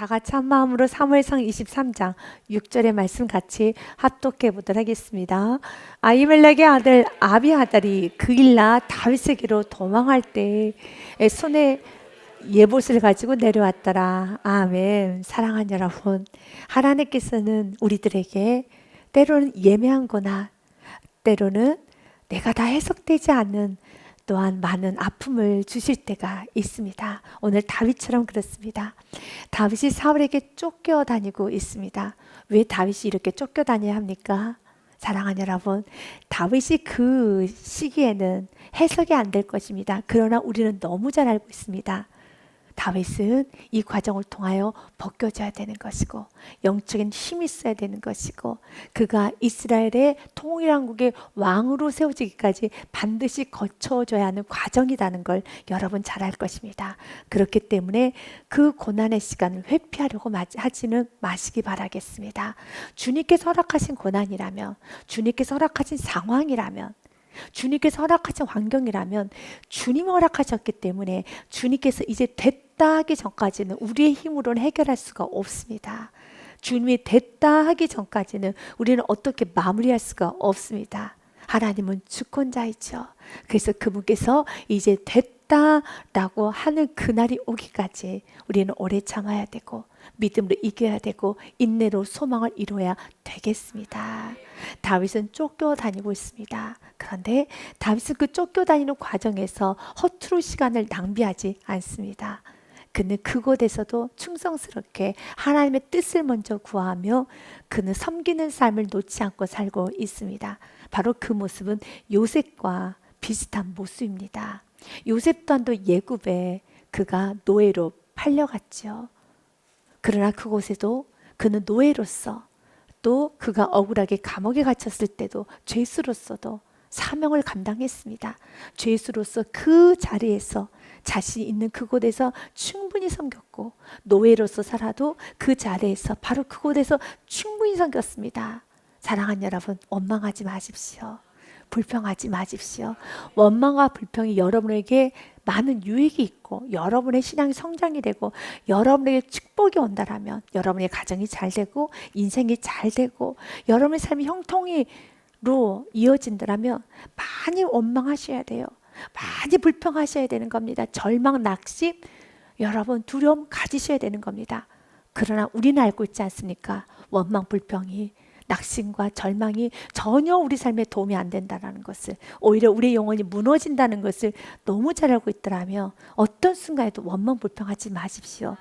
같이 한 마음으로 사무엘상 23장 6절의 말씀 같이 합독해 보도록 하겠습니다. 아히멜렉의 아들 아비아달이 그일라 다윗에게로 도망할 때 손에 예봇을 가지고 내려왔더라. 아멘. 사랑하는 여러분, 하나님께서는 우리들에게 때로는 예매한 거나 때로는 내가 다 해석되지 않는 또한 많은 아픔을 주실 때가 있습니다. 오늘 다윗처럼 그렇습니다. 다윗이 사울에게 쫓겨다니고 있습니다. 왜 다윗이 이렇게 쫓겨다녀야 합니까? 사랑하는 여러분, 다윗이 그 시기에는 해석이 안 될 것입니다. 그러나 우리는 너무 잘 알고 있습니다. 다윗은 이 과정을 통하여 벗겨져야 되는 것이고 영적인 힘이 있어야 되는 것이고 그가 이스라엘의 통일왕국의 왕으로 세워지기까지 반드시 거쳐줘야 하는 과정이라는 걸 여러분 잘 알 것입니다. 그렇기 때문에 그 고난의 시간을 회피하려고 하지는 마시기 바라겠습니다. 주님께서 허락하신 고난이라면, 주님께서 허락하신 상황이라면, 주님께서 허락하신 환경이라면 주님이 허락하셨기 때문에 주님께서 이제 됐다 하기 전까지는 우리의 힘으로는 해결할 수가 없습니다. 주님이 됐다 하기 전까지는 우리는 어떻게 마무리할 수가 없습니다. 하나님은 주권자이죠. 그래서 그분께서 이제 됐다라고 하는 그날이 오기까지 우리는 오래 참아야 되고 믿음으로 이겨야 되고 인내로 소망을 이루어야 되겠습니다. 다윗은 쫓겨다니고 있습니다. 그런데 다윗은 그 쫓겨다니는 과정에서 허투루 시간을 낭비하지 않습니다. 그는 그곳에서도 충성스럽게 하나님의 뜻을 먼저 구하며 그는 섬기는 삶을 놓지 않고 살고 있습니다. 바로 그 모습은 요셉과 비슷한 모습입니다. 요셉 또한도 예굽에 그가 노예로 팔려갔죠. 그러나 그곳에도 그는 노예로서 또 그가 억울하게 감옥에 갇혔을 때도 죄수로서도 사명을 감당했습니다. 죄수로서 그 자리에서 자신이 있는 그곳에서 충분히 섬겼고 노예로서 살아도 그 자리에서 바로 그곳에서 충분히 섬겼습니다. 사랑하는 여러분, 원망하지 마십시오. 불평하지 마십시오. 원망과 불평이 여러분에게 많은 유익이 있고 여러분의 신앙이 성장이 되고 여러분에게 축복이 온다라면 여러분의 가정이 잘 되고 인생이 잘 되고 여러분의 삶이 형통이로 이어진다라면 많이 원망하셔야 돼요. 많이 불평하셔야 되는 겁니다. 절망, 낙심, 여러분 두려움 가지셔야 되는 겁니다. 그러나 우리는 알고 있지 않습니까? 원망, 불평이 낙심과 절망이 전혀 우리 삶에 도움이 안 된다는 것을, 오히려 우리의 영혼이 무너진다는 것을 너무 잘 알고 있더라면 어떤 순간에도 원망 불평하지 마십시오.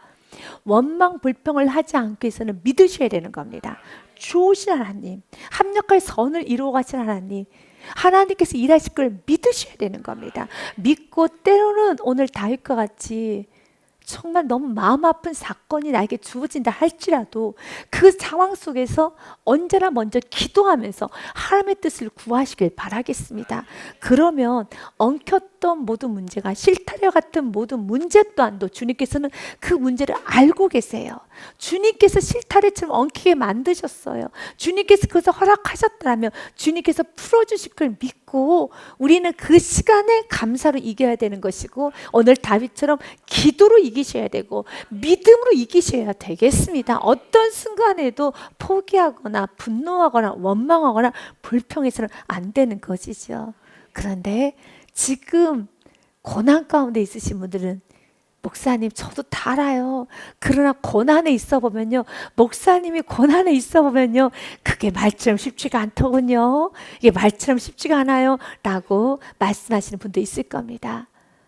원망 불평을 하지 않기 위해서는 믿으셔야 되는 겁니다. 좋으신 하나님, 합력할 선을 이루어 가신 하나님, 하나님께서 일하실 걸 믿으셔야 되는 겁니다. 믿고 때로는 오늘 다윗과 같이 정말 너무 마음 아픈 사건이 나에게 주어진다 할지라도 그 상황 속에서 언제나 먼저 기도하면서 하나님의 뜻을 구하시길 바라겠습니다. 그러면 엉켰던 모든 문제가 실타래 같은 모든 문제 또한도 주님께서는 그 문제를 알고 계세요. 주님께서 실타래처럼 엉키게 만드셨어요. 주님께서 그것을 허락하셨다면 주님께서 풀어주실 걸 믿고 우리는 그 시간에 감사로 이겨야 되는 것이고 오늘 다윗처럼 기도로 이기셔야 되고 믿음으로 이기셔야 되겠습니다. 어떤 순간에도 포기하거나 분노하거나 원망하거나 불평해서는 안 되는 것이죠. 그런데 지금 고난 가운데 있으신 분들은 목사님 저도 다 알아요. 그러나 고난에 있어 보면요, 목사님이 고난에 있어 보면요 그게 말처럼 쉽지가 않더군요. 이게 말처럼 쉽지가 않아요 라고 말씀하시는 분도 있을 겁니다.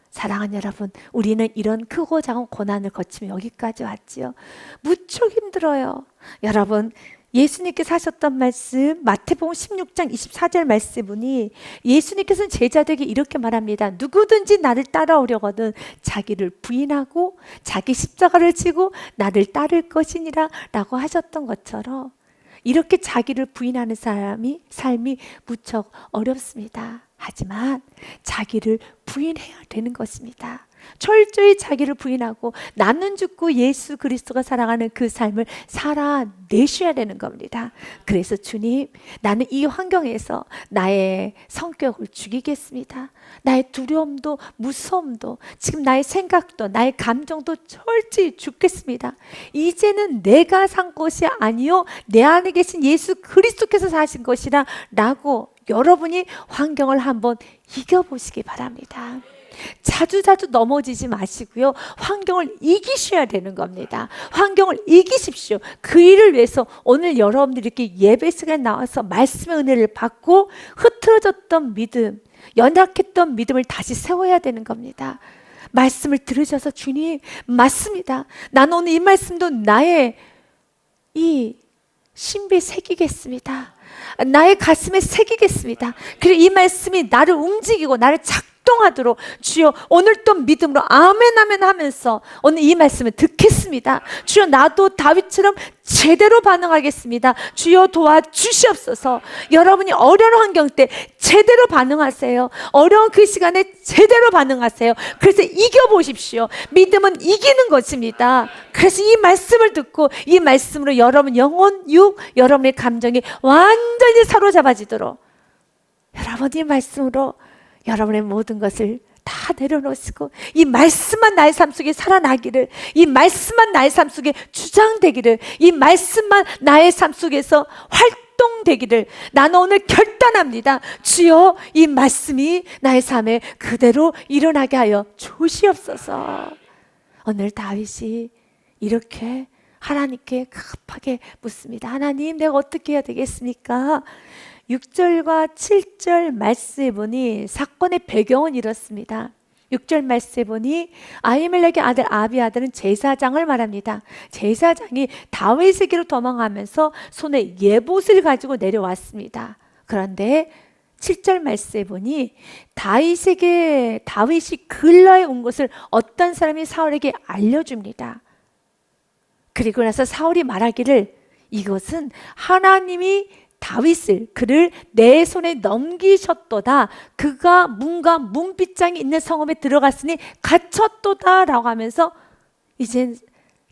사랑하는 여러분, 우리는 이런 크고 작은 고난을 거치며 여기까지 왔지요. 무척 힘들어요. 여러분, 예수님께서 하셨던 말씀 마태복음 16장 24절 말씀이 예수님께서는 제자들에게 이렇게 말합니다. 누구든지 나를 따라오려거든 자기를 부인하고 자기 십자가를 지고 나를 따를 것이니라 라고 하셨던 것처럼 이렇게 자기를 부인하는 삶이 무척 어렵습니다. 하지만 자기를 부인해야 되는 것입니다. 철저히 자기를 부인하고 나는 죽고 예수 그리스도가 살아가는 그 삶을 살아내셔야 되는 겁니다. 그래서 주님, 나는 이 환경에서 나의 성격을 죽이겠습니다. 나의 두려움도 무서움도 지금 나의 생각도 나의 감정도 철저히 죽겠습니다. 이제는 내가 산 것이 아니요 내 안에 계신 예수 그리스도께서 사신 것이라 라고 여러분이 환경을 한번 이겨보시기 바랍니다. 자주자주 넘어지지 마시고요. 환경을 이기셔야 되는 겁니다. 환경을 이기십시오. 그 일을 위해서 오늘 여러분들이 이렇게 예배 시간에 나와서 말씀의 은혜를 받고 흐트러졌던 믿음, 연약했던 믿음을 다시 세워야 되는 겁니다. 말씀을 들으셔서 주님, 맞습니다. 나는 오늘 이 말씀도 나의 이 신비에 새기겠습니다. 나의 가슴에 새기겠습니다. 그리고 이 말씀이 나를 움직이고 나를 작동하도록 주여 오늘 또 믿음으로 아멘 아멘 하면서 오늘 이 말씀을 듣겠습니다. 주여 나도 다윗처럼 제대로 반응하겠습니다. 주여 도와주시옵소서. 여러분이 어려운 환경 때 제대로 반응하세요. 어려운 그 시간에 제대로 반응하세요. 그래서 이겨보십시오. 믿음은 이기는 것입니다. 그래서 이 말씀을 듣고 이 말씀으로 여러분 영혼, 육, 여러분의 감정이 완전히 사로잡아지도록 여러분 이 말씀으로 여러분의 모든 것을 다 내려놓으시고 이 말씀만 나의 삶 속에 살아나기를, 이 말씀만 나의 삶 속에 주장되기를, 이 말씀만 나의 삶 속에서 활동되기를 나는 오늘 결단합니다. 주여 이 말씀이 나의 삶에 그대로 일어나게 하여 주시옵소서. 오늘 다윗이 이렇게 하나님께 급하게 묻습니다. 하나님, 내가 어떻게 해야 되겠습니까? 6절과 7절 말씀해 보니 사건의 배경은 이렇습니다. 6절 말씀해 보니 아히멜렉의 아들 아비아달은 제사장을 말합니다. 제사장이 다윗에게로 도망하면서 손에 예봇을 가지고 내려왔습니다. 그런데 7절 말씀해 보니 다윗이 글라에 온 것을 어떤 사람이 사울에게 알려줍니다. 그리고 나서 사울이 말하기를 이것은 하나님이 다윗을 그를 내 손에 넘기셨도다. 그가 문과 문빗장이 있는 성읍에 들어갔으니 갇혔도다 라고 하면서 이제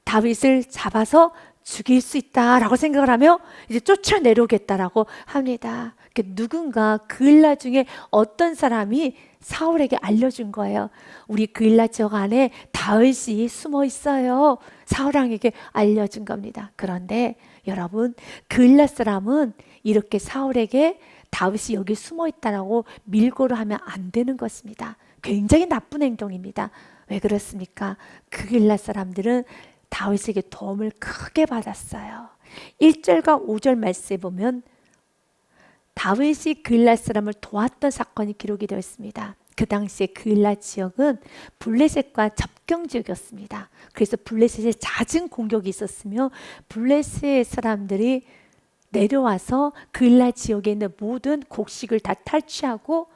다윗을 잡아서 죽일 수 있다라고 생각을 하며 이제 쫓아내려오겠다라고 합니다. 누군가 그일라 중에 어떤 사람이 사울에게 알려준 거예요. 우리 그일라 지역 안에 다윗이 숨어 있어요. 사울 왕에게 알려준 겁니다. 그런데 여러분, 그일라 사람은 이렇게 사울에게 다윗이 여기 숨어 있다라고 밀고를 하면 안 되는 것입니다. 굉장히 나쁜 행동입니다. 왜 그렇습니까? 그일라 사람들은 다윗에게 도움을 크게 받았어요. 1절과 5절 말씀에 보면 다윗이 그일라 사람을 도왔던 사건이 기록이 되어 있습니다. 그 당시에 그일라 지역은 블레셋과 접경 지역이었습니다. 그래서 블레셋에 잦은 공격이 있었으며 블레셋 사람들이 내려와서 그일라 지역에 있는 모든 곡식을 다 탈취하고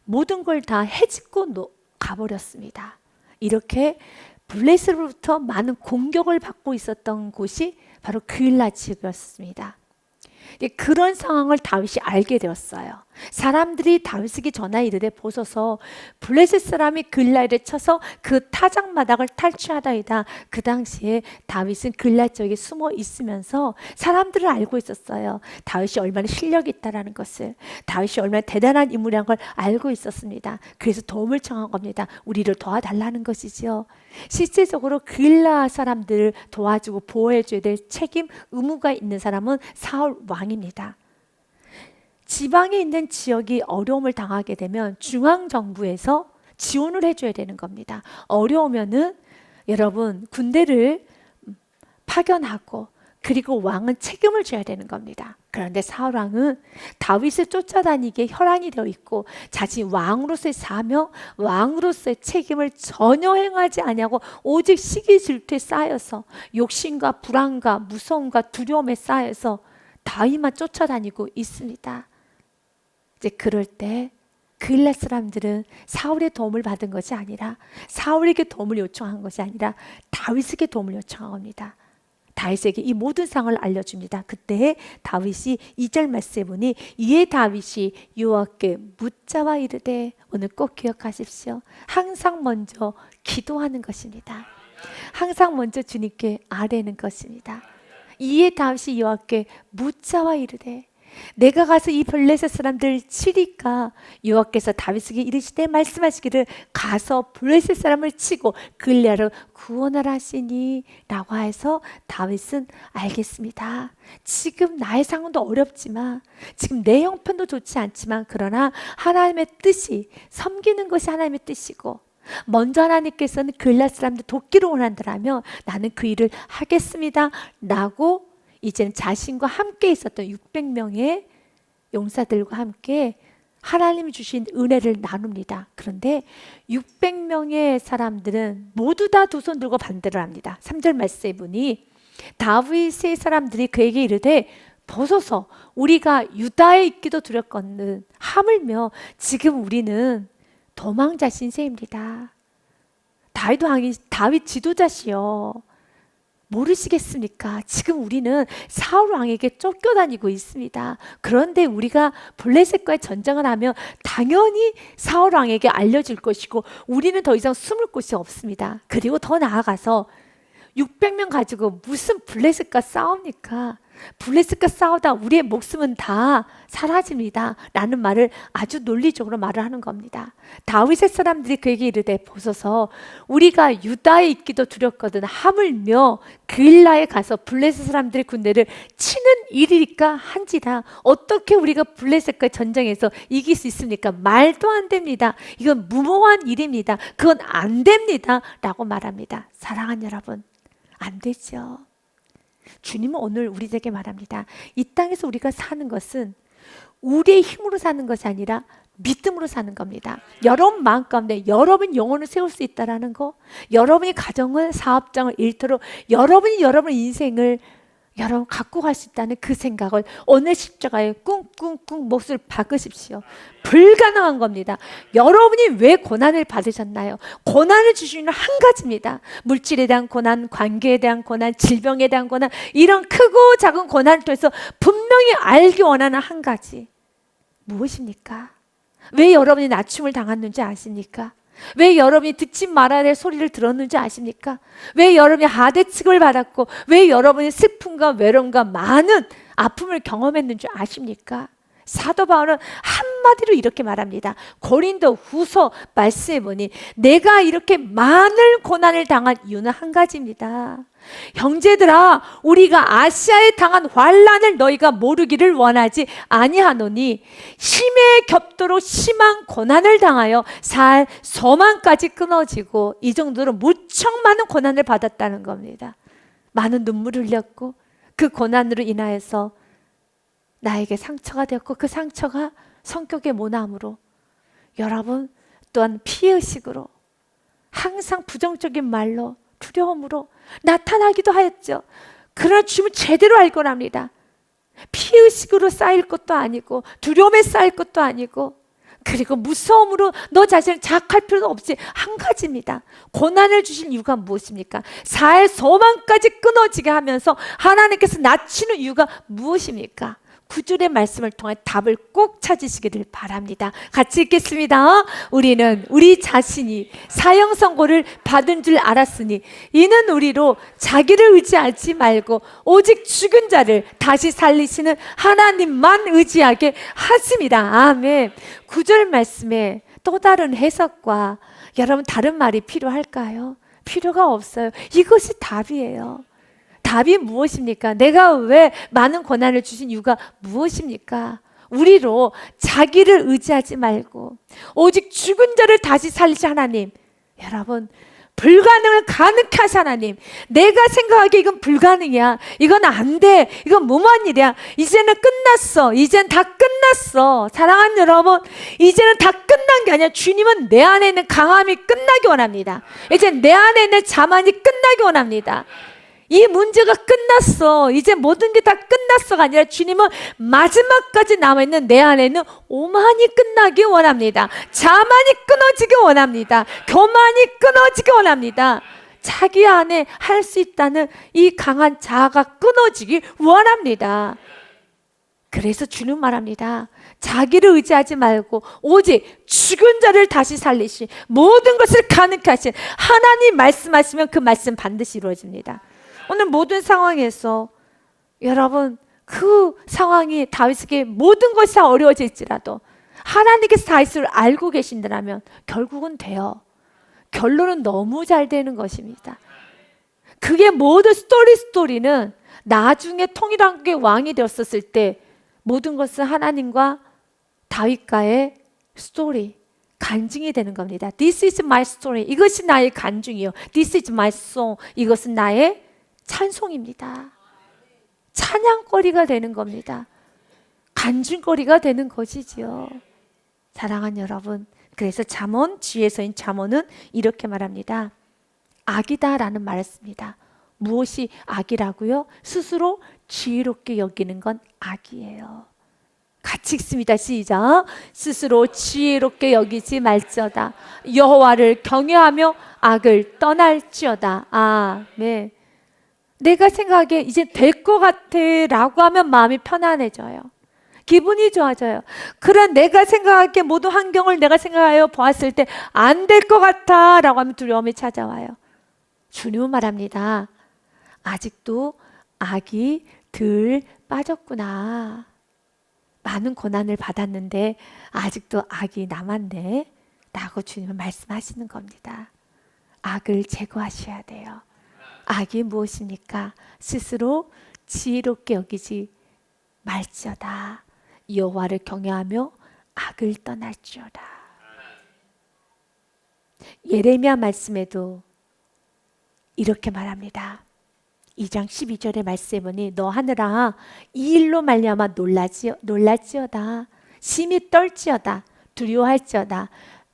모든 걸 다 해집고 가버렸습니다. 이렇게 블레셋으로부터 많은 공격을 받고 있었던 곳이 바로 그일라 지역이었습니다. 그런 상황을 다윗이 알게 되었어요. 사람들이 다윗에게 전하여 이르되 보소서 블레셋 사람이 그일라를 쳐서 그 타작마당을 탈취하다이다. 그 당시에 다윗은 그일라 지역에 숨어 있으면서 사람들을 알고 있었어요. 다윗이 얼마나 실력이 있다라는 것을, 다윗이 얼마나 대단한 인물이라는 걸 알고 있었습니다. 그래서 도움을 청한 겁니다. 우리를 도와달라는 것이죠. 실제적으로 그일라 사람들을 도와주고 보호해줘야 될 책임, 의무가 있는 사람은 사울 왕입니다. 지방에 있는 지역이 어려움을 당하게 되면 중앙정부에서 지원을 해줘야 되는 겁니다. 어려우면은 여러분 군대를 파견하고 그리고 왕은 책임을 져야 되는 겁니다. 그런데 사울 왕은 다윗을 쫓아다니게 혈안이 되어 있고 자신 왕으로서의 사명, 왕으로서의 책임을 전혀 행하지 아니하고 오직 시기 질투에 쌓여서 욕심과 불안과 무서움과 두려움에 쌓여서 다윗만 쫓아다니고 있습니다. 이제 그럴 때 그일라 사람들은 사울의 도움을 받은 것이 아니라 사울에게 도움을 요청한 것이 아니라 다윗에게 도움을 요청한 겁니다. 다윗에게 이 모든 상황을 알려줍니다. 그때 다윗이 2절 말씀에 보니 이에 다윗이 여호와께 묻자와 이르되 오늘 꼭 기억하십시오. 항상 먼저 기도하는 것입니다. 항상 먼저 주님께 아뢰는 것입니다. 이에 다윗이 여호와께 묻자와 이르되 내가 가서 이 블레셋 사람들을 치리까? 여호와께서 다윗에게 이르시되 말씀하시기를 가서 블레셋 사람을 치고 그일리야를 구원하라 하시니 라고 해서 다윗은 알겠습니다. 지금 나의 상황도 어렵지만 지금 내 형편도 좋지 않지만 그러나 하나님의 뜻이 섬기는 것이 하나님의 뜻이고 먼저 하나님께서는 그일리앗 사람들 돕기를 원한다라면 나는 그 일을 하겠습니다 라고 이제는 자신과 함께 있었던 600명의 용사들과 함께 하나님이 주신 은혜를 나눕니다. 그런데 600명의 사람들은 모두 다 두 손 들고 반대를 합니다. 3절 말씀에 보니 다윗의 사람들이 그에게 이르되 벗어서 우리가 유다에 있기도 두렵거든 하물며 지금 우리는 도망자 신세입니다. 다윗 지도자시여 모르시겠습니까? 지금 우리는 사울 왕에게 쫓겨다니고 있습니다. 그런데 우리가 블레셋과의 전쟁을 하면 당연히 사울 왕에게 알려질 것이고 우리는 더 이상 숨을 곳이 없습니다. 그리고 더 나아가서 600명 가지고 무슨 블레셋과 싸웁니까? 블레셋과 싸우다 우리의 목숨은 다 사라집니다 라는 말을 아주 논리적으로 말을 하는 겁니다. 다윗의 사람들이 그에게 이르되 보소서 우리가 유다에 있기도 두렵거든 하물며 그일라에 가서 블레셋 사람들의 군대를 치는 일이니까 한지라 어떻게 우리가 블레셋과 전쟁에서 이길 수 있습니까? 말도 안 됩니다. 이건 무모한 일입니다. 그건 안 됩니다 라고 말합니다. 사랑하는 여러분, 안 되죠. 주님은 오늘 우리에게 말합니다. 이 땅에서 우리가 사는 것은 우리의 힘으로 사는 것이 아니라 믿음으로 사는 겁니다. 여러분 마음 가운데 여러분 영혼을 세울 수 있다는 거, 여러분이 가정을, 사업장을, 일터로 여러분이 여러분 인생을 여러분 갖고 갈 수 있다는 그 생각을 오늘 십자가에 꿍꿍꿍 몫을 박으십시오. 불가능한 겁니다. 여러분이 왜 고난을 받으셨나요? 고난을 주시는 한 가지입니다. 물질에 대한 고난, 관계에 대한 고난, 질병에 대한 고난, 이런 크고 작은 고난을 통해서 분명히 알기 원하는 한 가지, 무엇입니까? 왜 여러분이 낮춤을 당했는지 아십니까? 왜 여러분이 듣지 말아야 될 소리를 들었는지 아십니까? 왜 여러분이 하대측을 받았고 왜 여러분이 슬픔과 외로움과 많은 아픔을 경험했는지 아십니까? 사도 바울은 한마디로 이렇게 말합니다. 고린도 후서 말씀해 보니 내가 이렇게 많은 고난을 당한 이유는 한 가지입니다. 형제들아 우리가 아시아에 당한 환난을 너희가 모르기를 원하지 아니하노니 심에 겹도록 심한 고난을 당하여 살 소망까지 끊어지고 이 정도로 무척 많은 고난을 받았다는 겁니다. 많은 눈물을 흘렸고 그 고난으로 인하여서 나에게 상처가 되었고 그 상처가 성격의 모함으로 여러분 또한 피의식으로 항상 부정적인 말로 두려움으로 나타나기도 하였죠. 그러나 주님은 제대로 알곤 합니다. 피의식으로 쌓일 것도 아니고 두려움에 쌓일 것도 아니고 그리고 무서움으로 너 자신을 자학할 필요도 없이 한 가지입니다. 고난을 주신 이유가 무엇입니까? 살 소망까지 끊어지게 하면서 하나님께서 낮추는 이유가 무엇입니까? 9절의 말씀을 통해 답을 꼭 찾으시기를 바랍니다. 같이 읽겠습니다. 우리는 우리 자신이 사형 선고를 받은 줄 알았으니 이는 우리로 자기를 의지하지 말고 오직 죽은 자를 다시 살리시는 하나님만 의지하게 하십니다. 아멘. 9절 말씀에 또 다른 해석과 여러분 다른 말이 필요할까요? 필요가 없어요. 이것이 답이에요. 답이 무엇입니까? 내가 왜 많은 고난을 주신 이유가 무엇입니까? 우리로 자기를 의지하지 말고 오직 죽은 자를 다시 살리신 하나님. 여러분 불가능을 가능케 하신 하나님. 내가 생각하기에 이건 불가능이야. 이건 안 돼. 이건 무모한 일이야. 이제는 끝났어. 이젠 다 끝났어. 사랑하는 여러분, 이제는 다 끝난 게 아니라 주님은 내 안에 있는 강함이 끝나기 원합니다. 이제 내 안에 있는 자만이 끝나기 원합니다. 이 문제가 끝났어. 이제 모든 게 다 끝났어가 아니라 주님은 마지막까지 남아있는 내 안에 있는 오만이 끝나기 원합니다. 자만이 끊어지기 원합니다. 교만이 끊어지기 원합니다. 자기 안에 할 수 있다는 이 강한 자아가 끊어지기 원합니다. 그래서 주는 말합니다. 자기를 의지하지 말고 오직 죽은 자를 다시 살리시 모든 것을 가능케 하신 하나님 말씀하시면 그 말씀 반드시 이루어집니다. 오늘 모든 상황에서 여러분 그 상황이 다윗에게 모든 것이 다 어려워질지라도 하나님께서 다윗을 알고 계신다면 결국은 돼요. 결론은 너무 잘 되는 것입니다. 그게 모든 스토리는 나중에 통일한국의 왕이 되었었을 때 모든 것은 하나님과 다윗과의 스토리, 간증이 되는 겁니다. This is my story. 이것이 나의 간증이요. This is my song. 이것은 나의 찬송입니다. 찬양거리가 되는 겁니다. 간증거리가 되는 것이지요. 사랑하는 여러분, 그래서 잠언, 지혜서인 잠언은 이렇게 말합니다. 악이다라는 말을 씁니다. 무엇이 악이라고요? 스스로 지혜롭게 여기는 건 악이에요. 같이 읽습니다. 시작. 스스로 지혜롭게 여기지 말지어다. 여호와를 경외하며 악을 떠날지어다. 아멘. 내가 생각하기에 이제 될 것 같아 라고 하면 마음이 편안해져요. 기분이 좋아져요. 그런 내가 생각하기에 모든 환경을 내가 생각하여 보았을 때 안 될 것 같아 라고 하면 두려움이 찾아와요. 주님은 말합니다. 아직도 악이 덜 빠졌구나. 많은 고난을 받았는데 아직도 악이 남았네 라고 주님은 말씀하시는 겁니다. 악을 제거하셔야 돼요. 악이 무엇입니까? 스스로 지혜롭게 여기지 말지어다. 여호와를 경외하며 악을 떠날지어다. 예레미야 말씀에도 이렇게 말합니다. 2장 12절의 말씀에 보니 너 하늘아 이 일로 말미암아 놀랄지어다. 심히 떨지어다. 두려워할지어다.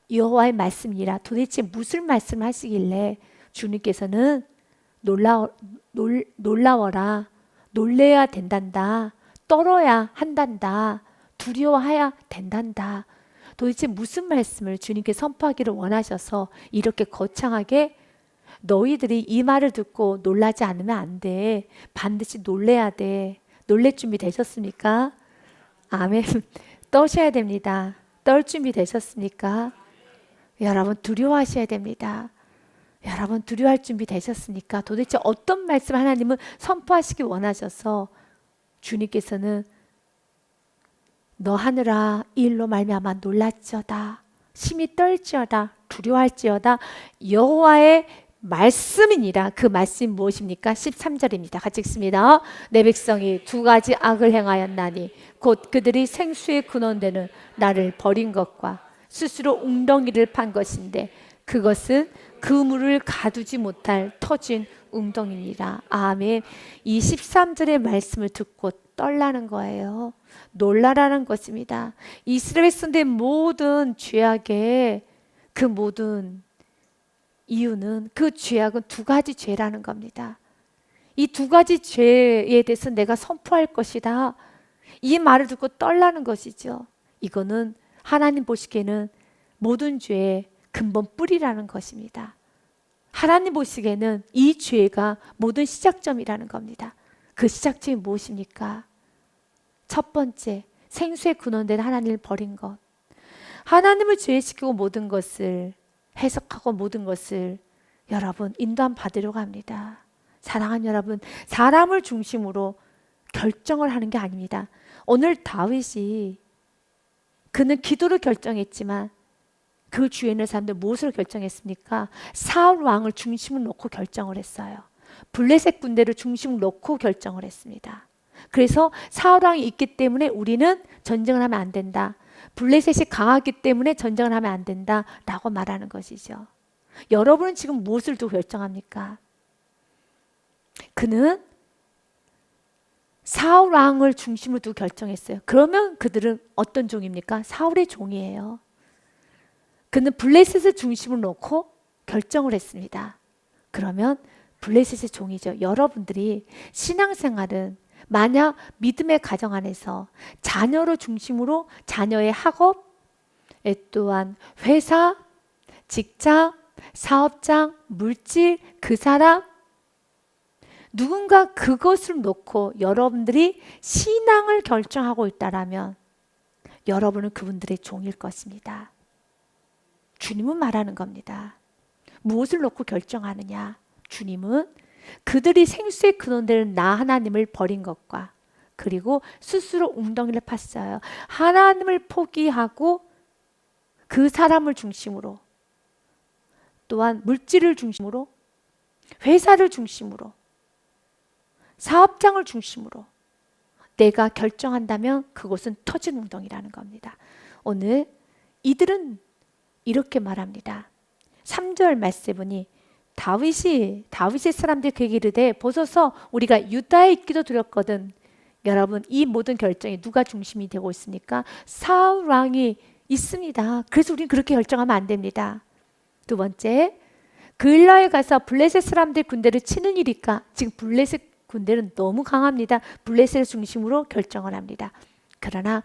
여호와의 말씀이라. 도대체 무슨 말씀을 하시길래 주님께서는 놀라워라. 놀래야 된단다. 떨어야 한단다. 두려워해야 된단다. 도대체 무슨 말씀을 주님께 선포하기를 원하셔서 이렇게 거창하게 너희들이 이 말을 듣고 놀라지 않으면 안 돼. 반드시 놀래야 돼. 놀랄 준비 되셨습니까? 아멘. 떠셔야 됩니다. 떨 준비 되셨습니까? 여러분 두려워하셔야 됩니다. 여러분 두려워할 준비 되셨습니까? 도대체 어떤 말씀 하나님은 선포하시기 원하셔서 주님께서는 너 하늘아 이 일로 말미암아 놀랄지어다. 심히 떨지어다. 두려워할지어다. 여호와의 말씀이니라. 그 말씀이 무엇입니까? 13절입니다. 같이 읽습니다. 내 백성이 두 가지 악을 행하였나니 곧 그들이 생수의 근원되는 나를 버린 것과 스스로 웅덩이를 판 것인데 그것은 그물을 가두지 못할 터진 웅덩이니라. 아멘. 이 13절의 말씀을 듣고 떨라는 거예요. 놀라라는 것입니다. 이스라엘 백성들의 모든 죄악의 그 모든 이유는 그 죄악은 두 가지 죄라는 겁니다. 이 두 가지 죄에 대해서 내가 선포할 것이다. 이 말을 듣고 떨라는 것이죠. 이거는 하나님 보시기에는 모든 죄의 근본 뿌리라는 것입니다. 하나님 보시기에는 이 죄가 모든 시작점이라는 겁니다. 그 시작점이 무엇입니까? 첫 번째, 생수의 근원된 하나님을 버린 것. 하나님을 죄시키고 모든 것을 해석하고 모든 것을 여러분 인도함 받으려고 합니다. 사랑하는 여러분, 사람을 중심으로 결정을 하는 게 아닙니다. 오늘 다윗이 그는 기도로 결정했지만 그 주위에 있는 사람들 무엇으로 결정했습니까? 사울 왕을 중심으로 놓고 결정을 했어요. 블레셋 군대를 중심으로 놓고 결정을 했습니다. 그래서 사울 왕이 있기 때문에 우리는 전쟁을 하면 안 된다. 블레셋이 강하기 때문에 전쟁을 하면 안 된다 라고 말하는 것이죠. 여러분은 지금 무엇을 두고 결정합니까? 그는 사울 왕을 중심으로 두고 결정했어요. 그러면 그들은 어떤 종입니까? 사울의 종이에요. 그는 블레셋을 중심으로 놓고 결정을 했습니다. 그러면 블레셋의 종이죠. 여러분들이 신앙생활은 만약 믿음의 가정 안에서 자녀를 중심으로 자녀의 학업, 또한 회사, 직장, 사업장, 물질, 그 사람, 누군가 그것을 놓고 여러분들이 신앙을 결정하고 있다라면 여러분은 그분들의 종일 것입니다. 주님은 말하는 겁니다. 무엇을 놓고 결정하느냐? 주님은 그들이 생수의 근원되는 나 하나님을 버린 것과 그리고 스스로 웅덩이를 팠어요. 하나님을 포기하고 그 사람을 중심으로 또한 물질을 중심으로 회사를 중심으로 사업장을 중심으로 내가 결정한다면 그곳은 터진 웅덩이라는 겁니다. 오늘 이들은 이렇게 말합니다. 3절 말씀에 보니 다윗의 사람들이 그에게 이르되 보소서 우리가 유다에 있기도 두렵거든. 여러분 이 모든 결정이 누가 중심이 되고 있습니까? 사울 왕이 있습니다. 그래서 우리는 그렇게 결정하면 안 됩니다. 두 번째, 그일라에 가서 블레셋 사람들 군대를 치는 일일까? 지금 블레셋 군대는 너무 강합니다. 블레셋을 중심으로 결정을 합니다. 그러나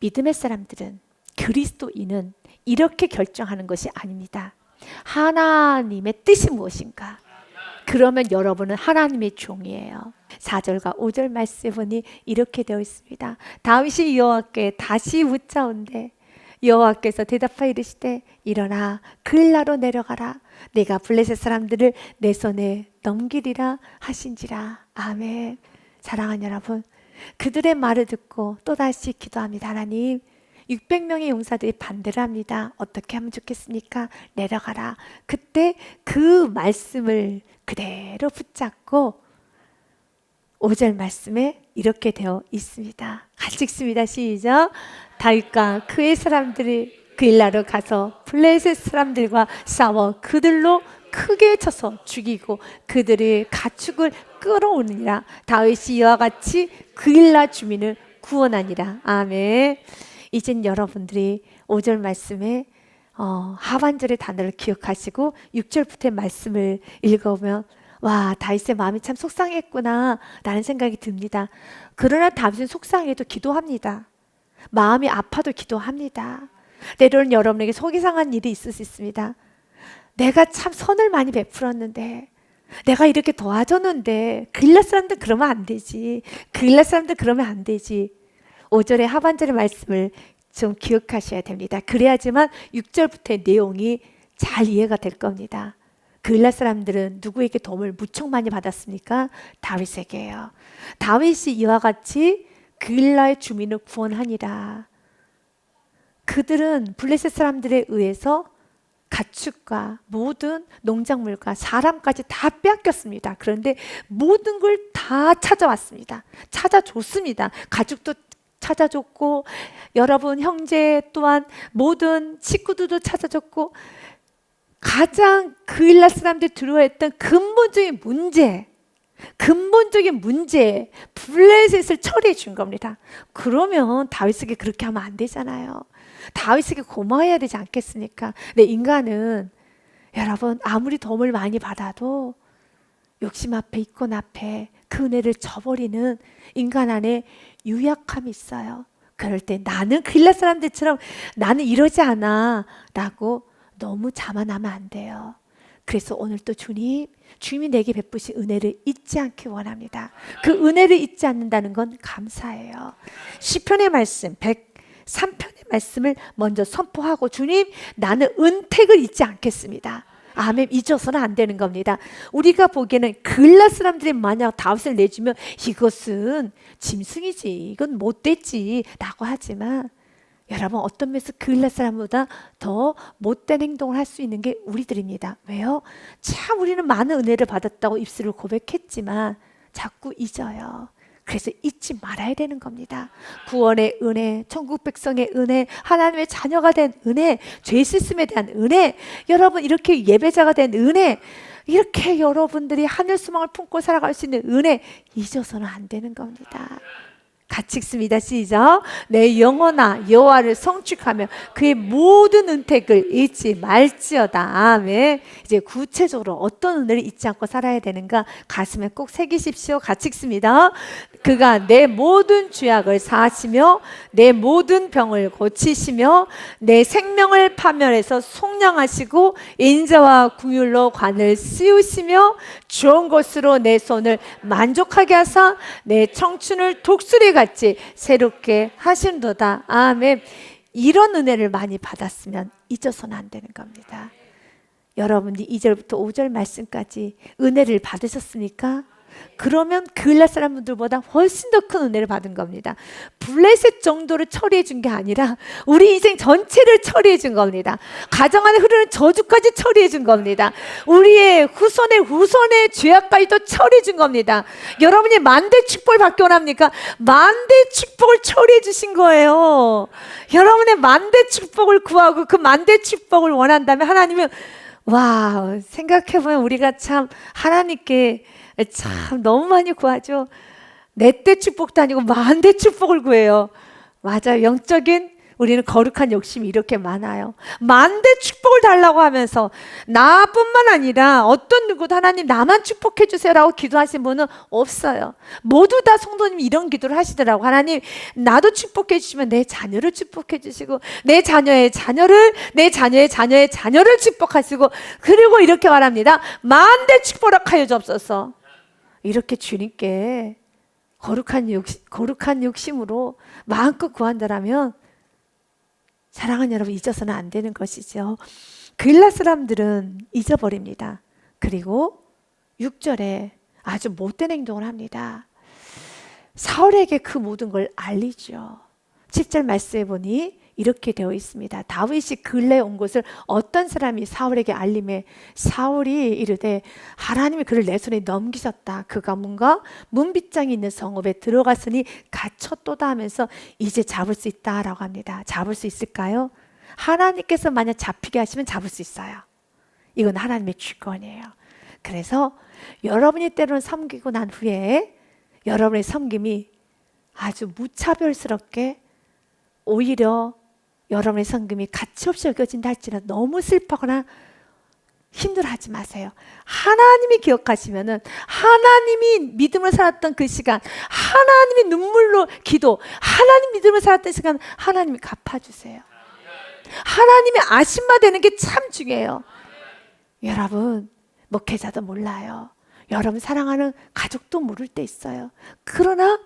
믿음의 사람들은 그리스도인은 이렇게 결정하는 것이 아닙니다. 하나님의 뜻이 무엇인가? 그러면 여러분은 하나님의 종이에요. 4절과 5절 말씀에 보니 이렇게 되어 있습니다. 다윗이 여호와께 다시 묻자온대 여호와께서 대답하여 이르시되 일어나 그일라로 내려가라 내가 블레셋 사람들을 내 손에 넘기리라 하신지라. 아멘. 사랑하는 여러분, 그들의 말을 듣고 또다시 기도합니다. 하나님, 600명의 용사들이 반대를 합니다. 어떻게 하면 좋겠습니까? 내려가라. 그때 그 말씀을 그대로 붙잡고 5절 말씀에 이렇게 되어 있습니다. 같이 읽습니다. 시작. 다윗과 그의 사람들이 그일라로 가서 블레셋 사람들과 싸워 그들로 크게 쳐서 죽이고 그들의 가축을 끌어오느니라. 다윗이 이와 같이 그일라 주민을 구원하니라. 아멘. 이젠 여러분들이 5절 말씀에 하반절의 단어를 기억하시고 6절부터의 말씀을 읽어보면 와, 다윗의 마음이 참 속상했구나 라는 생각이 듭니다. 그러나 다윗은 속상해도 기도합니다. 마음이 아파도 기도합니다. 때로는 여러분에게 속이 상한 일이 있을 수 있습니다. 내가 참 선을 많이 베풀었는데 내가 이렇게 도와줬는데 그일라 사람들 그러면 안 되지. 그일라 사람들 그러면 안 되지. 5절의 하반절의 말씀을 좀 기억하셔야 됩니다. 그래야지만 6절부터의 내용이 잘 이해가 될 겁니다. 그일라 사람들은 누구에게 도움을 무척 많이 받았습니까? 다윗에게요. 다윗이 이와 같이 그일라의 주민을 구원하니라. 그들은 블레셋 사람들에 의해서 가축과 모든 농작물과 사람까지 다 빼앗겼습니다. 그런데 모든 걸 다 찾아왔습니다. 찾아줬습니다. 가축도 찾아줬고 여러분 형제 또한 모든 식구들도 찾아줬고 가장 그일라 사람들이 두려워했던 근본적인 문제 블레셋을 처리해 준 겁니다. 그러면 다윗에게 그렇게 하면 안 되잖아요. 다윗에게 고마워해야 되지 않겠습니까? 근데 인간은 여러분 아무리 도움을 많이 받아도 욕심 앞에 이권 앞에 그 은혜를 저버리는 인간 안에 유약함이 있어요. 그럴 때 나는 그일라 사람들처럼 나는 이러지 않아 라고 너무 자만하면 안 돼요. 그래서 오늘 또 주님이 내게 베푸신 은혜를 잊지 않기 원합니다. 그 은혜를 잊지 않는다는 건 감사해요. 시편의 말씀 103편의 말씀을 먼저 선포하고 주님 나는 은택을 잊지 않겠습니다. 아멘. 잊어서는 안 되는 겁니다. 우리가 보기에는 그일라 사람들이 만약 다윗을 내주면 이것은 짐승이지 이건 못됐지 라고 하지만 여러분 어떤 면에서 그일라 사람보다 더 못된 행동을 할 수 있는 게 우리들입니다. 왜요? 참 우리는 많은 은혜를 받았다고 입술을 고백했지만 자꾸 잊어요. 그래서 잊지 말아야 되는 겁니다. 구원의 은혜, 천국 백성의 은혜, 하나님의 자녀가 된 은혜, 죄 씻음에 대한 은혜, 여러분 이렇게 예배자가 된 은혜, 이렇게 여러분들이 하늘 소망을 품고 살아갈 수 있는 은혜 잊어서는 안 되는 겁니다. 같이 읽습니다. 시작. 내 영혼아 여호와를 성축하며 그의 모든 은택을 잊지 말지어다. 아멘. 이제 구체적으로 어떤 은혜를 잊지 않고 살아야 되는가 가슴에 꼭 새기십시오. 같이 읽습니다. 그가 내 모든 죄악을 사하시며 내 모든 병을 고치시며 내 생명을 파멸해서 속량하시고 인자와 긍휼로 관을 씌우시며 좋은 것으로 내 손을 만족하게 하사 내 청춘을 독수리같이 새롭게 하신도다. 아멘. 이런 은혜를 많이 받았으면 잊어서는 안 되는 겁니다. 여러분이 2절부터 5절 말씀까지 은혜를 받으셨습니까? 그러면 그일라 사람들보다 훨씬 더 큰 은혜를 받은 겁니다. 블레셋 정도를 처리해 준 게 아니라 우리 인생 전체를 처리해 준 겁니다. 가정 안에 흐르는 저주까지 처리해 준 겁니다. 우리의 후손의 죄악까지도 처리해 준 겁니다. 여러분이 만대 축복을 받기 원합니까? 만대 축복을 처리해 주신 거예요. 여러분의 만대 축복을 구하고 그 만대 축복을 원한다면 하나님은 와, 생각해보면 우리가 참 하나님께 참 너무 많이 구하죠. 내 때 축복도 아니고 만대 축복을 구해요. 맞아요. 영적인 우리는 거룩한 욕심이 이렇게 많아요. 만대 축복을 달라고 하면서 나뿐만 아니라 어떤 누구도 하나님 나만 축복해 주세요라고 기도하신 분은 없어요. 모두 다 성도님이 이런 기도를 하시더라고. 하나님 나도 축복해 주시면 내 자녀를 축복해 주시고 내 자녀의 자녀를 내 자녀의 자녀의 자녀를 축복하시고 그리고 이렇게 말합니다. 만대 축복을 하여 주옵소서. 이렇게 주님께 거룩한 욕심으로 마음껏 구한다라면 사랑하는 여러분 잊어서는 안 되는 것이죠. 그일라 사람들은 잊어버립니다. 그리고 6절에 아주 못된 행동을 합니다. 사울에게 그 모든 걸 알리죠. 10절 말씀해 보니 이렇게 되어 있습니다. 다윗이 근래에 온 것을 어떤 사람이 사울에게 알림해 사울이 이르되 하나님이 그를 내 손에 넘기셨다. 그가 뭔가 문빗장이 있는 성읍에 들어갔으니 갇혔도다 하면서 이제 잡을 수 있다라고 합니다. 잡을 수 있을까요? 하나님께서 만약 잡히게 하시면 잡을 수 있어요. 이건 하나님의 주권이에요. 그래서 여러분이 때로는 섬기고 난 후에 여러분의 섬김이 아주 무차별스럽게 오히려 여러분의 성금이 가치없이 여겨진다 할지라도 너무 슬퍼하거나 힘들어하지 마세요. 하나님이 기억하시면은 하나님이 믿음으로 살았던 그 시간, 하나님이 눈물로 기도, 하나님 믿음으로 살았던 시간 하나님이 갚아주세요. 하나님의 아심마 되는 게 참 중요해요. 여러분 목회자도 몰라요. 여러분 사랑하는 가족도 모를 때 있어요. 그러나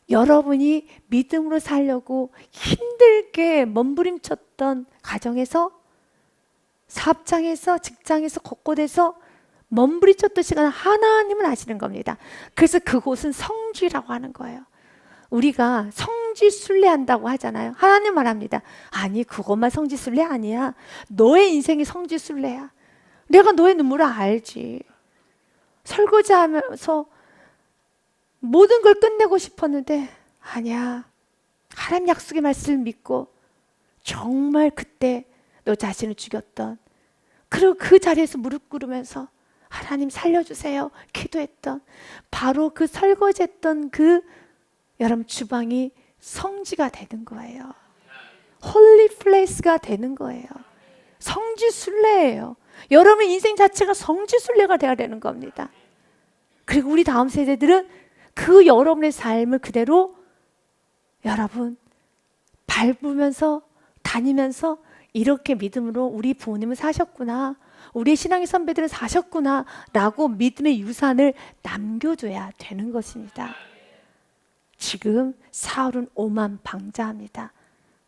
여러분이 믿음으로 살려고 힘들게 몸부림쳤던 가정에서 사업장에서 직장에서 곳곳에서 몸부림쳤던 시간 하나님은 아시는 겁니다. 그래서 그곳은 성지라고 하는 거예요. 우리가 성지 순례한다고 하잖아요. 하나님 말합니다. 아니 그것만 성지 순례 아니야. 너의 인생이 성지 순례야. 내가 너의 눈물을 알지. 설거지하면서 모든 걸 끝내고 싶었는데 아니야. 하나님 약속의 말씀을 믿고 정말 그때 너 자신을 죽였던 그리고 그 자리에서 무릎 꿇으면서 하나님 살려주세요 기도했던 바로 그 설거지했던 그 여러분 주방이 성지가 되는 거예요. 홀리 플레이스가 되는 거예요. 성지 순례예요. 여러분 인생 자체가 성지 순례가 되어야 되는 겁니다. 그리고 우리 다음 세대들은 그 여러분의 삶을 그대로 여러분 밟으면서 다니면서 이렇게 믿음으로 우리 부모님은 사셨구나, 우리 신앙의 선배들은 사셨구나 라고 믿음의 유산을 남겨줘야 되는 것입니다. 지금 사울은 오만방자합니다.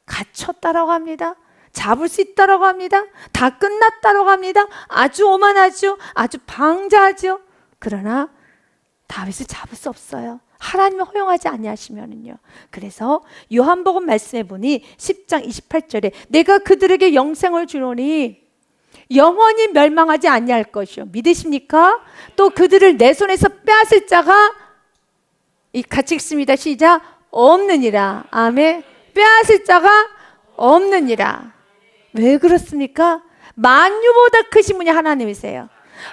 갇혔다라고 합니다. 잡을 수 있다라고 합니다. 다 끝났다라고 합니다. 아주 오만하죠. 아주 방자하죠. 그러나 다윗을 잡을 수 없어요. 하나님이 허용하지 아니하시면은요. 그래서 요한복음 말씀해 보니 10장 28절에 내가 그들에게 영생을 주노니 영원히 멸망하지 아니할 것이요. 믿으십니까? 또 그들을 내 손에서 빼앗을 자가 같이 읽습니다. 시작. 없느니라. 아멘. 빼앗을 자가 없느니라. 왜 그렇습니까? 만유보다 크신 분이 하나님이세요.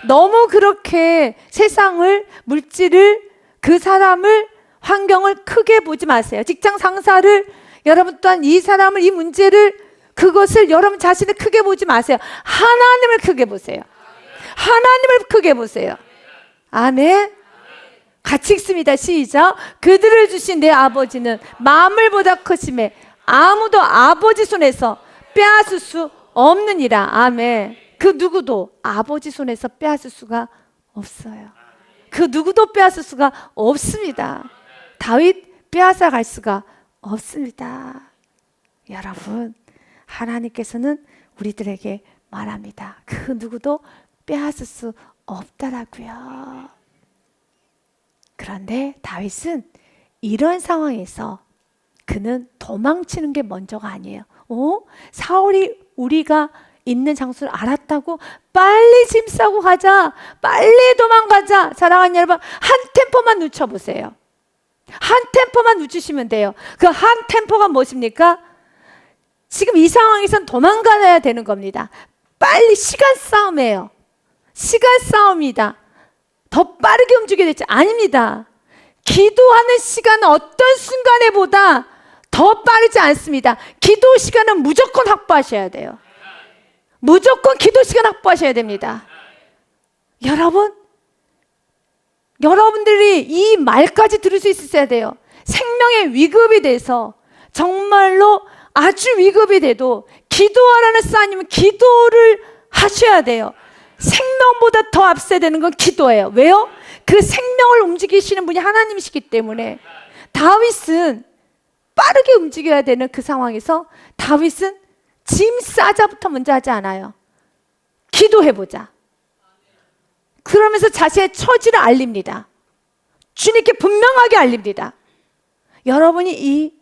너무 그렇게 세상을, 물질을, 그 사람을, 환경을 크게 보지 마세요. 직장 상사를, 여러분 또한 이 사람을, 이 문제를, 그것을 여러분 자신을 크게 보지 마세요. 하나님을 크게 보세요. 하나님을 크게 보세요. 아멘. 같이 읽습니다. 시작. 그들을 주신 내 아버지는 만물보다 크심에 아무도 아버지 손에서 빼앗을 수 없느니라. 아멘. 그 누구도 아버지 손에서 빼앗을 수가 없어요. 그 누구도 빼앗을 수가 없습니다. 다윗 빼앗아 갈 수가 없습니다. 여러분, 하나님께서는 우리들에게 말합니다. 그 누구도 빼앗을 수 없다라고요. 그런데 다윗은 이런 상황에서 그는 도망치는 게 먼저가 아니에요. 사울이 우리가 있는 장소를 알았다고 빨리 짐 싸고 가자, 빨리 도망가자. 사랑하는 여러분, 한 템포만 늦춰보세요. 한 템포만 늦추시면 돼요. 그 한 템포가 무엇입니까? 지금 이 상황에선 도망가야 되는 겁니다. 빨리 시간 싸움이에요. 시간 싸움이다. 더 빠르게 움직여야 될지 아닙니다. 기도하는 시간은 어떤 순간에보다 더 빠르지 않습니다. 기도 시간은 무조건 확보하셔야 돼요. 무조건 기도 시간 확보하셔야 됩니다. 여러분들이 이 말까지 들을 수 있어야 돼요. 생명의 위급이 돼서 정말로 아주 위급이 돼도 기도하라는 사람이면 기도를 하셔야 돼요. 생명보다 더 앞서야 되는 건 기도예요. 왜요? 그 생명을 움직이시는 분이 하나님이시기 때문에. 다윗은 빠르게 움직여야 되는 그 상황에서 다윗은 짐 싸자부터 먼저 하지 않아요. 기도해보자. 그러면서 자신의 처지를 알립니다. 주님께 분명하게 알립니다. 여러분이 이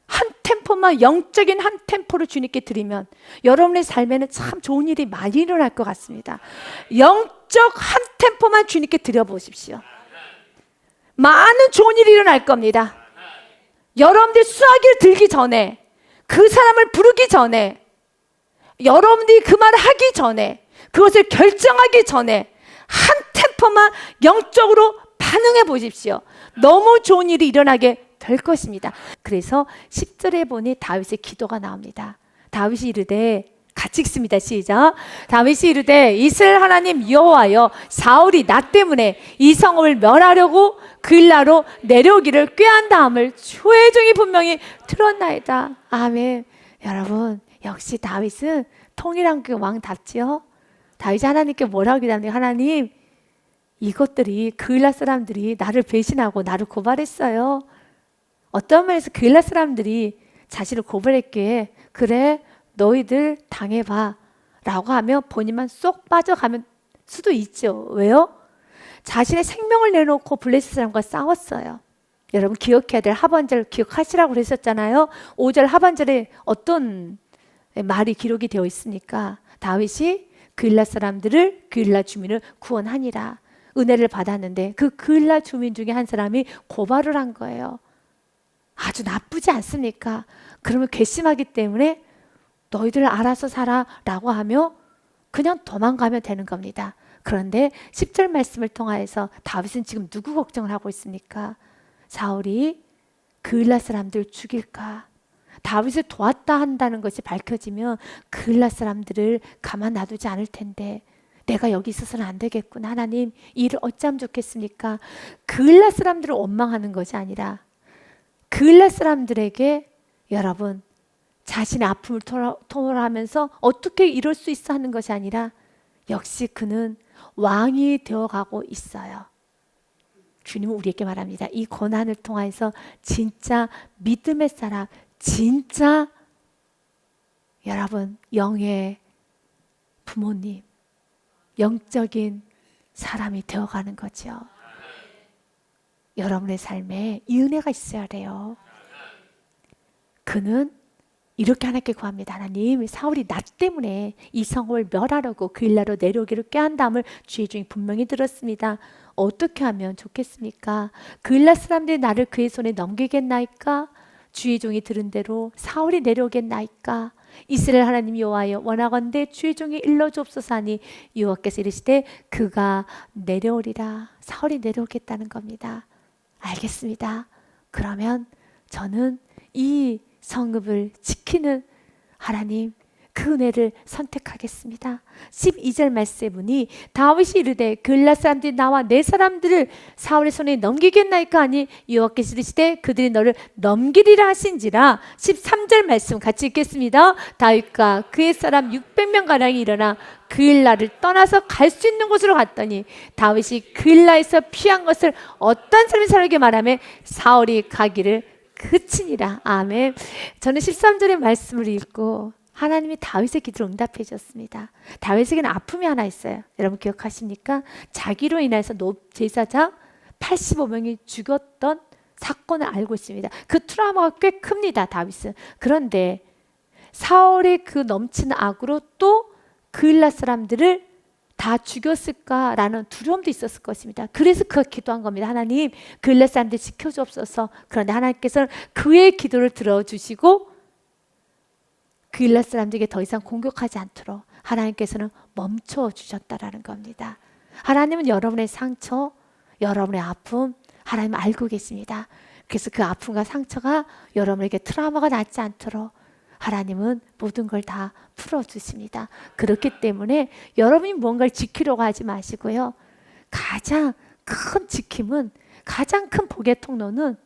한 템포만, 영적인 한 템포를 주님께 드리면 여러분의 삶에는 참 좋은 일이 많이 일어날 것 같습니다. 영적 한 템포만 주님께 드려보십시오. 많은 좋은 일이 일어날 겁니다. 여러분들이 수화기를 들기 전에, 그 사람을 부르기 전에, 여러분들이 그 말을 하기 전에, 그것을 결정하기 전에 한 템포만 영적으로 반응해 보십시오. 너무 좋은 일이 일어나게 될 것입니다. 그래서 10절에 보니 다윗의 기도가 나옵니다. 다윗이 이르되, 같이 읽습니다. 시작. 다윗이 이르되, 이스라엘 하나님 여호와여, 사울이 나 때문에 이 성읍을 멸하려고 그일라로 내려오기를 꾀한 다음을 주의 종이 분명히 들었나이다. 아멘. 여러분, 역시 다윗은 통일한 그 왕답지요. 다윗이 하나님께 뭐라고 기도합니까? 하나님, 이것들이 그일라 사람들이 나를 배신하고 나를 고발했어요. 어떤 면에서 그일라 사람들이 자신을 고발했기에, 그래 너희들 당해봐 라고 하면 본인만 쏙 빠져가면 수도 있죠. 왜요? 자신의 생명을 내놓고 블레셋 사람과 싸웠어요. 여러분 기억해야 될 하반절 기억하시라고 그랬었잖아요. 5절 하반절에 어떤 말이 기록이 되어 있습니까? 다윗이 그일라 사람들을, 그일라 주민을 구원하니라. 은혜를 받았는데 그 그일라 주민 중에 한 사람이 고발을 한 거예요. 아주 나쁘지 않습니까? 그러면 괘씸하기 때문에 너희들 알아서 살아 라고 하며 그냥 도망가면 되는 겁니다. 그런데 10절 말씀을 통하여서 다윗은 지금 누구 걱정을 하고 있습니까? 사울이 그일라 사람들 죽일까? 다윗을 도왔다 한다는 것이 밝혀지면 그일라 사람들을 가만 놔두지 않을 텐데 내가 여기 있어서는 안 되겠구나. 하나님, 이 일을 어찌하면 좋겠습니까? 그일라 사람들을 원망하는 것이 아니라 그일라 사람들에게 여러분 자신의 아픔을 토로하면서 어떻게 이럴 수 있어 하는 것이 아니라 역시 그는 왕이 되어가고 있어요. 주님은 우리에게 말합니다. 이 고난을 통해서 진짜 믿음의 사람, 진짜 여러분 영의 부모님, 영적인 사람이 되어가는 거죠. 여러분의 삶에 이 은혜가 있어야 돼요. 그는 이렇게 하나님께 구합니다. 하나님, 사울이 나 때문에 이 성읍을 멸하려고 그일라로 내려오기를 꾀한 다음을 주의 종이 분명히 들었습니다. 어떻게 하면 좋겠습니까? 그일라 사람들이 나를 그의 손에 넘기겠나이까? 주의 종이 들은 대로 사울이 내려오겠나이까? 이스라엘 하나님 여호와여, 원하건대 주의 종이 일러주옵소서 하니 여호와께서 이르시되 그가 내려오리라. 사울이 내려오겠다는 겁니다. 알겠습니다. 그러면 저는 이 성읍을 지키는 하나님, 그 은혜를 선택하겠습니다. 12절 말씀에 보니 다윗이 이르되 그일라 사람들이 나와 내 사람들을 사울의 손에 넘기겠나이까 하니 여호와께서 이르시되 그들이 너를 넘기리라 하신지라. 13절 말씀 같이 읽겠습니다. 다윗과 그의 사람 600명 가량이 일어나 그일라를 떠나서 갈 수 있는 곳으로 갔더니 다윗이 그일라에서 피한 것을 어떤 사람이 사람에게 말하며 사울이 가기를 그치니라. 아멘. 저는 13절의 말씀을 읽고 하나님이 다윗의 기도를 응답해 주셨습니다. 다윗에게는 아픔이 하나 있어요. 여러분 기억하십니까? 자기로 인해서 제사장 85명이 죽었던 사건을 알고 있습니다. 그 트라우마가 꽤 큽니다. 다윗은. 그런데 사울의 그 넘치는 악으로 또 그일라 사람들을 다 죽였을까라는 두려움도 있었을 것입니다. 그래서 그가 기도한 겁니다. 하나님, 그일라 사람들 지켜주옵소서. 그런데 하나님께서는 그의 기도를 들어주시고 그일라 사람들에게 더 이상 공격하지 않도록 하나님께서는 멈춰 주셨다라는 겁니다. 하나님은 여러분의 상처, 여러분의 아픔 하나님 알고 계십니다. 그래서 그 아픔과 상처가 여러분에게 트라우마가 낫지 않도록 하나님은 모든 걸 다 풀어주십니다. 그렇기 때문에 여러분이 뭔가를 지키려고 하지 마시고요. 가장 큰 지킴은, 가장 큰 복의 통로는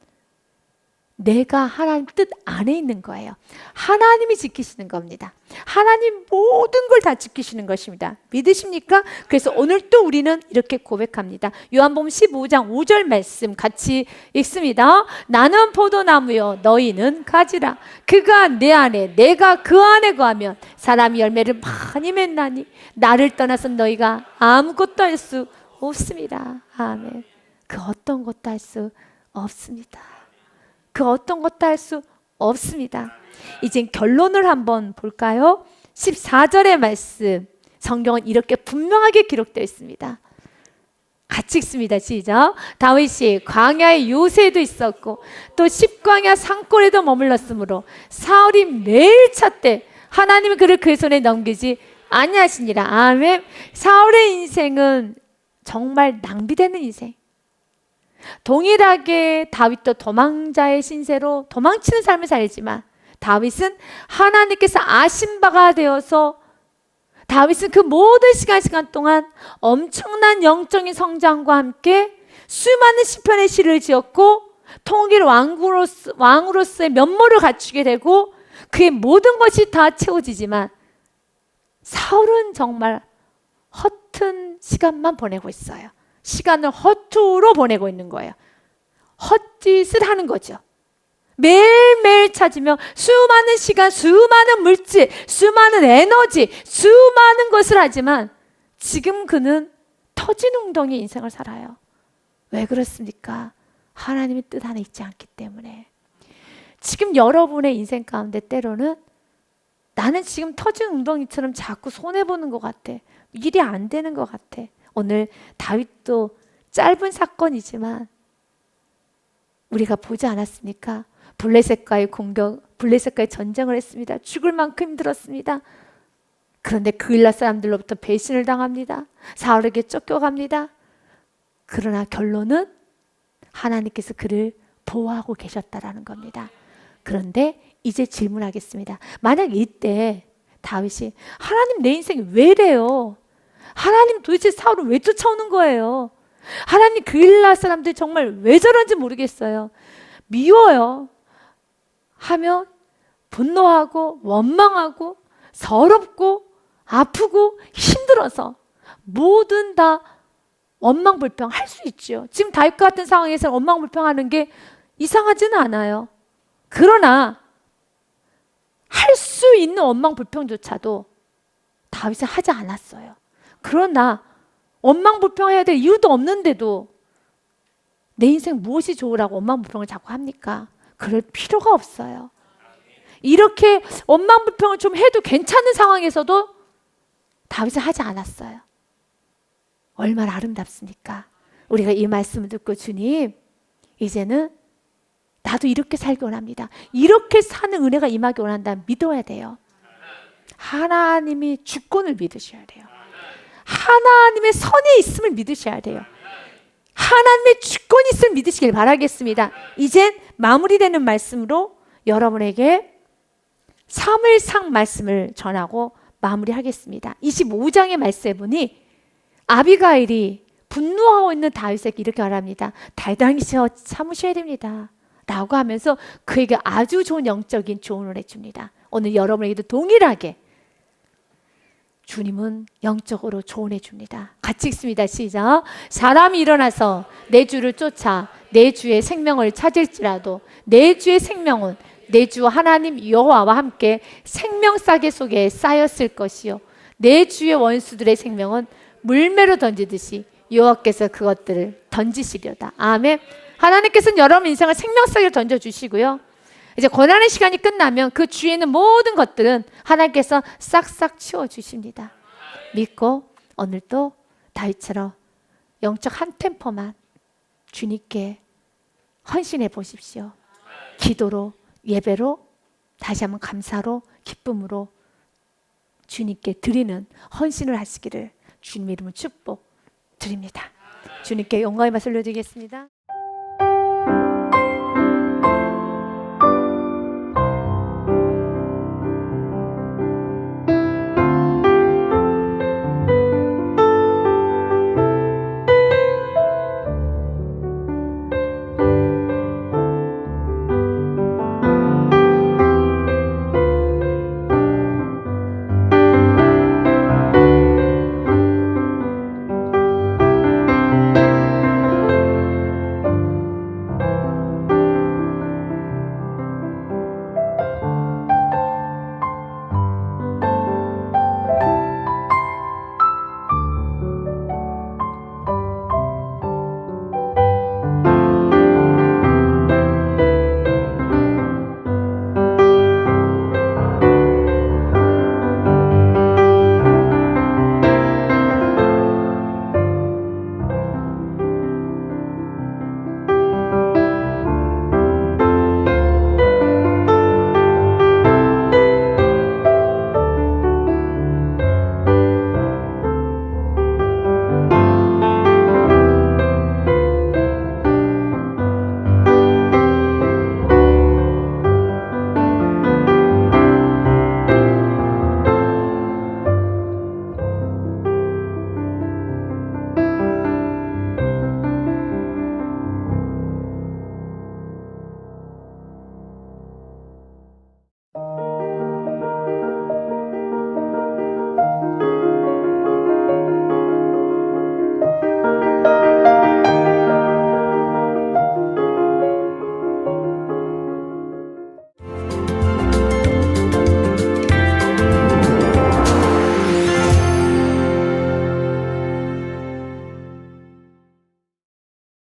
내가 하나님 뜻 안에 있는 거예요. 하나님이 지키시는 겁니다. 하나님 모든 걸 다 지키시는 것입니다. 믿으십니까? 그래서 오늘 또 우리는 이렇게 고백합니다. 요한복음 15장 5절 말씀 같이 읽습니다. 나는 포도나무요 너희는 가지라. 그가 내 안에 내가 그 안에 거하면 사람이 열매를 많이 맺나니 나를 떠나서 너희가 아무것도 할 수 없습니다. 아멘. 그 어떤 것도 할 수 없습니다. 그 어떤 것도 할 수 없습니다. 이제 결론을 한번 볼까요? 14절의 말씀, 성경은 이렇게 분명하게 기록되어 있습니다. 같이 읽습니다. 시작. 다윗이 광야에 요새도 있었고 또 십광야 산골에도 머물렀으므로 사울이 매일 찾되 하나님은 그를 그의 손에 넘기지 아니하시니라. 아멘. 사울의 인생은 정말 낭비되는 인생. 동일하게 다윗도 도망자의 신세로 도망치는 삶을 살지만 다윗은 하나님께서 아신 바가 되어서 다윗은 그 모든 시간 동안 엄청난 영적인 성장과 함께 수많은 시편의 시를 지었고 통일 왕으로서의 면모를 갖추게 되고 그의 모든 것이 다 채워지지만 사울은 정말 허튼 시간만 보내고 있어요. 시간을 허투루 보내고 있는 거예요. 헛짓을 하는 거죠. 매일매일 찾으며 수많은 시간, 수많은 물질, 수많은 에너지, 수많은 것을 하지만 지금 그는 터진 웅덩이 인생을 살아요. 왜 그렇습니까? 하나님의 뜻 안에 있지 않기 때문에. 지금 여러분의 인생 가운데 때로는 나는 지금 터진 웅덩이처럼 자꾸 손해보는 것 같아. 일이 안 되는 것 같아. 오늘 다윗도 짧은 사건이지만 우리가 보지 않았습니까? 블레셋과의 전쟁을 했습니다. 죽을 만큼 힘들었습니다. 그런데 그일라 사람들로부터 배신을 당합니다. 사울에게 쫓겨갑니다. 그러나 결론은 하나님께서 그를 보호하고 계셨다라는 겁니다. 그런데 이제 질문하겠습니다. 만약 이때 다윗이 하나님 내 인생이 왜 이래요? 하나님 도대체 사울을 왜 쫓아오는 거예요? 하나님 그일라 사람들이 정말 왜 저런지 모르겠어요. 미워요. 하며 분노하고 원망하고 서럽고 아프고 힘들어서 뭐든 다 원망불평 할 수 있죠. 지금 다윗 같은 상황에서 원망불평하는 게 이상하지는 않아요. 그러나 할 수 있는 원망불평조차도 다윗은 하지 않았어요. 그러나 원망불평해야 될 이유도 없는데도 내 인생 무엇이 좋으라고 원망불평을 자꾸 합니까? 그럴 필요가 없어요. 이렇게 원망불평을 좀 해도 괜찮은 상황에서도 다윗은 하지 않았어요. 얼마나 아름답습니까? 우리가 이 말씀을 듣고 주님, 이제는 나도 이렇게 살기 원합니다. 이렇게 사는 은혜가 임하기 원한다면 믿어야 돼요. 하나님이 주권을 믿으셔야 돼요. 하나님의 선에 있음을 믿으셔야 돼요. 하나님의 주권이 있음을 믿으시길 바라겠습니다. 이젠 마무리되는 말씀으로 여러분에게 사무엘상 말씀을 전하고 마무리하겠습니다. 25장의 말씀에 보니 아비가일이 분노하고 있는 다윗에게 이렇게 말합니다. 달달히 참으셔야 됩니다 라고 하면서 그에게 아주 좋은 영적인 조언을 해줍니다. 오늘 여러분에게도 동일하게 주님은 영적으로 조언해 줍니다. 같이 읽습니다. 시작. 사람이 일어나서 내 주를 쫓아 내 주의 생명을 찾을지라도 내 주의 생명은 내 주 하나님 여호와와 함께 생명싸개 속에 쌓였을 것이요 내 주의 원수들의 생명은 물매로 던지듯이 여호와께서 그것들을 던지시려다. 아멘. 하나님께서는 여러분 인생을 생명싸개로 던져주시고요, 이제 고난의 시간이 끝나면 그 주위에 있는 모든 것들은 하나님께서 싹싹 치워주십니다. 믿고 오늘도 다윗처럼 영적 한 템포만 주님께 헌신해 보십시오. 기도로, 예배로, 다시 한번 감사로, 기쁨으로 주님께 드리는 헌신을 하시기를 주님의 이름으로 축복드립니다. 주님께 영광의 말씀을 올려드리겠습니다.